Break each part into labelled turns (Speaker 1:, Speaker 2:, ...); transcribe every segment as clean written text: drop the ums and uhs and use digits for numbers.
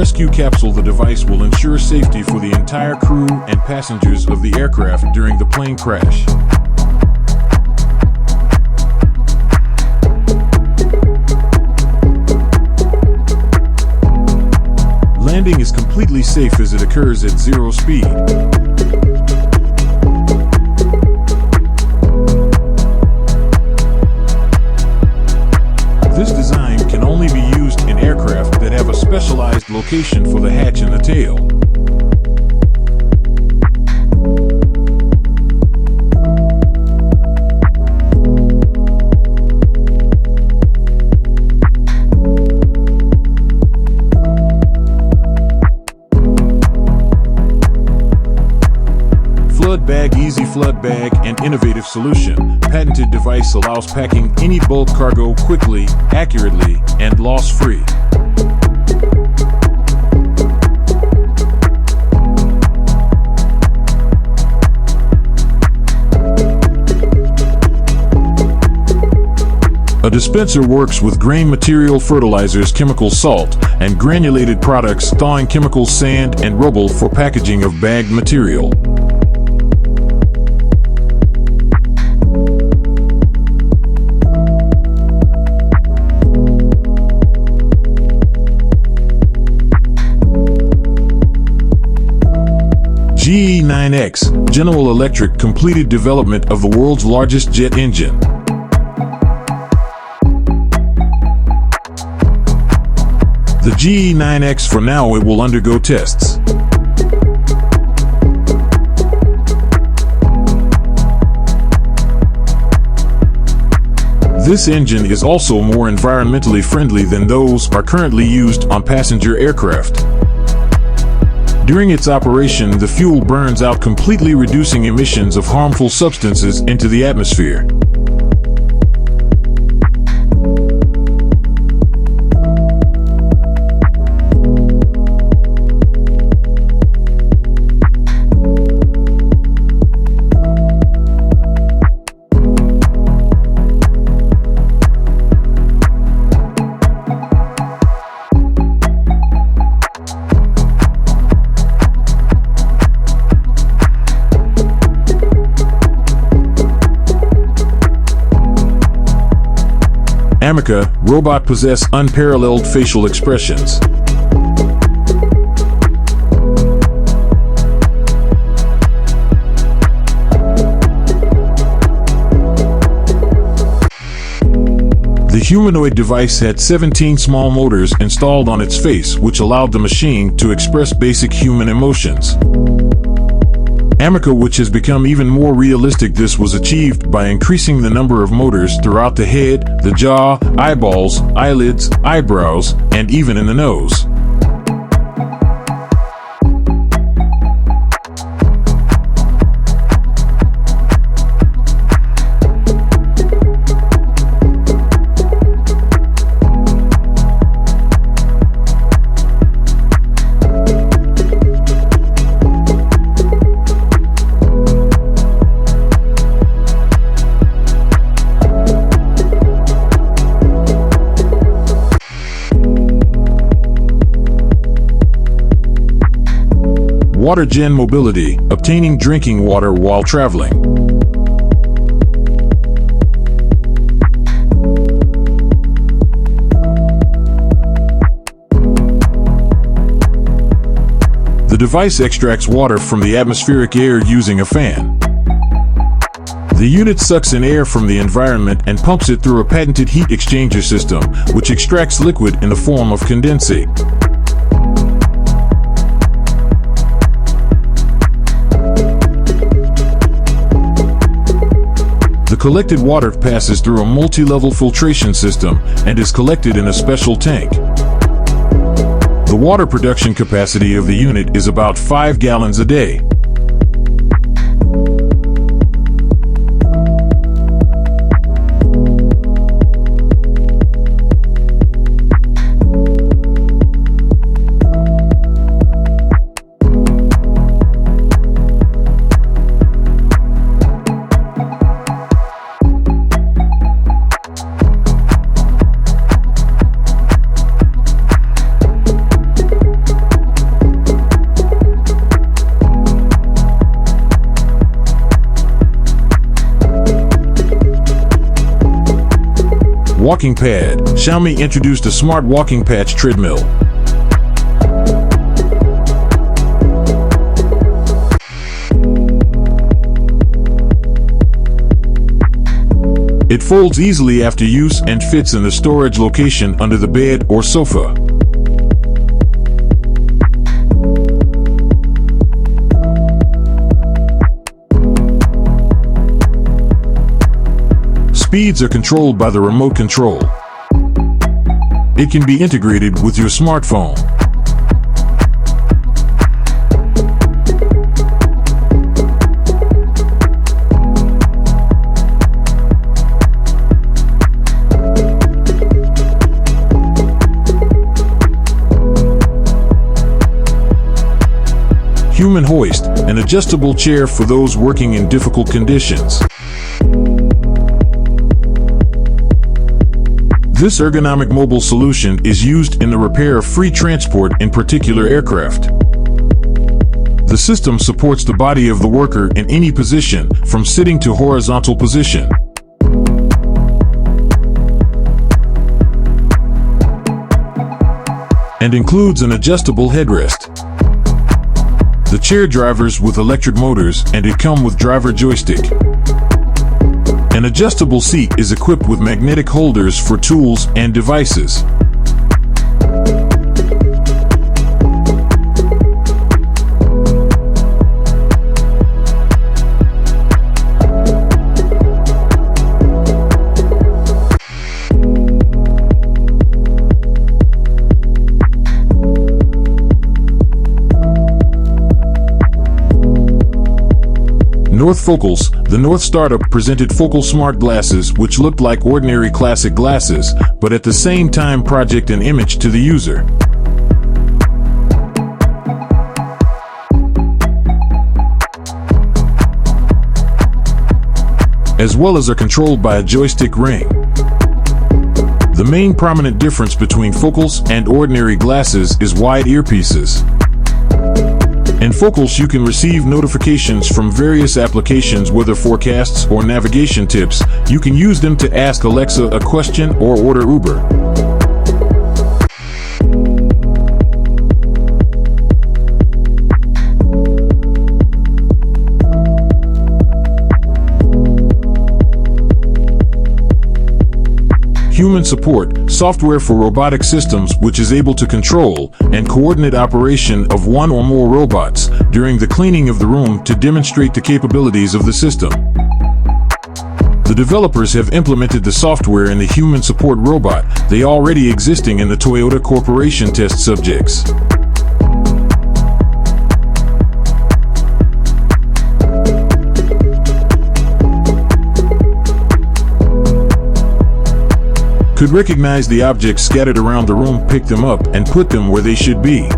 Speaker 1: rescue capsule, the device will ensure safety for the entire crew and passengers of the aircraft during the plane crash. Landing is completely safe as it occurs at 0 speed. This design can only be used in aircraft that have a specialized location for the hatch and the tail. Flood Bag Easy Flood Bag, an innovative solution. Patented device allows packing any bulk cargo quickly, accurately, and loss-free. A dispenser works with grain material fertilizers, chemical salt, and granulated products, thawing chemicals, sand, and rubble for packaging of bagged material. GE9X, General Electric completed development of the world's largest jet engine. The GE9X, for now it will undergo tests. This engine is also more environmentally friendly than those are currently used on passenger aircraft. During its operation, the fuel burns out completely, reducing emissions of harmful substances into the atmosphere. Amica robot possess unparalleled facial expressions. The humanoid device had 17 small motors installed on its face, which allowed the machine to express basic human emotions. Amica, which has become even more realistic, this was achieved by increasing the number of motors throughout the head, the jaw, eyeballs, eyelids, eyebrows, and even in the nose. WaterGen Mobility, obtaining drinking water while traveling. The device extracts water from the atmospheric air using a fan. The unit sucks in air from the environment and pumps it through a patented heat exchanger system, which extracts liquid in the form of condensate. The collected water passes through a multi-level filtration system and is collected in a special tank. The water production capacity of the unit is about 5 gallons a day. Walking pad. Xiaomi introduced a smart walking patch treadmill. It folds easily after use and fits in the storage location under the bed or sofa. Speeds are controlled by the remote control. It can be integrated with your smartphone. Human hoist, an adjustable chair for those working in difficult conditions. This ergonomic mobile solution is used in the repair of free transport in particular aircraft. The system supports the body of the worker in any position, from sitting to horizontal position. And includes an adjustable headrest. The chair drivers with electric motors, and it comes with driver joystick. An adjustable seat is equipped with magnetic holders for tools and devices. North Focals. The North startup presented Focal Smart Glasses, which looked like ordinary classic glasses, but at the same time project an image to the user. As well as are controlled by a joystick ring. The main prominent difference between Focals and ordinary glasses is wide earpieces. In Focals, you can receive notifications from various applications, whether forecasts or navigation tips. You can use them to ask Alexa a question or order Uber. Human support, software for robotic systems which is able to control and coordinate operation of one or more robots during the cleaning of the room to demonstrate the capabilities of the system. The developers have implemented the software in the human support robot, they already existing in the Toyota Corporation test subjects. Could recognize the objects scattered around the room, pick them up, and put them where they should be.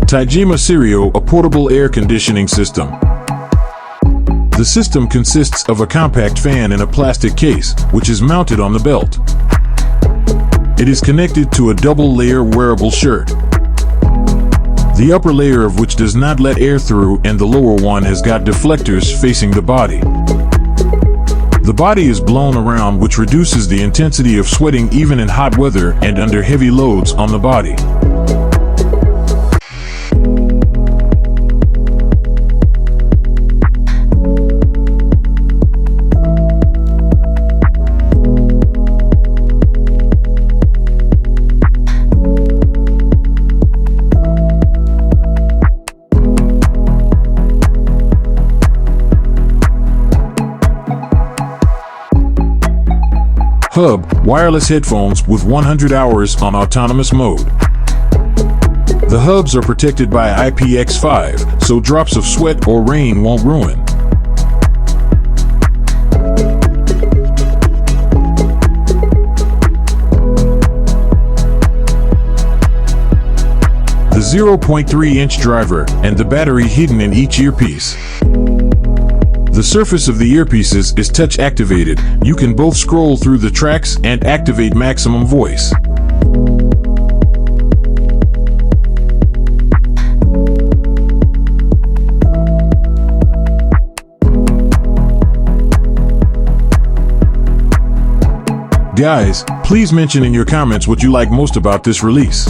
Speaker 1: Tajima Serio, a portable air conditioning system. The system consists of a compact fan in a plastic case, which is mounted on the belt. It is connected to a double-layer wearable shirt. The upper layer of which does not let air through, and the lower one has got deflectors facing the body. The body is blown around, which reduces the intensity of sweating even in hot weather and under heavy loads on the body. Hub, wireless headphones with 100 hours on autonomous mode. The hubs are protected by IPX5, so drops of sweat or rain won't ruin. The 0.3-inch driver and the battery hidden in each earpiece. The The surface of the earpieces is touch activated. You can both scroll through the tracks and activate maximum voice. Guys, please mention in your comments what you like most about this release.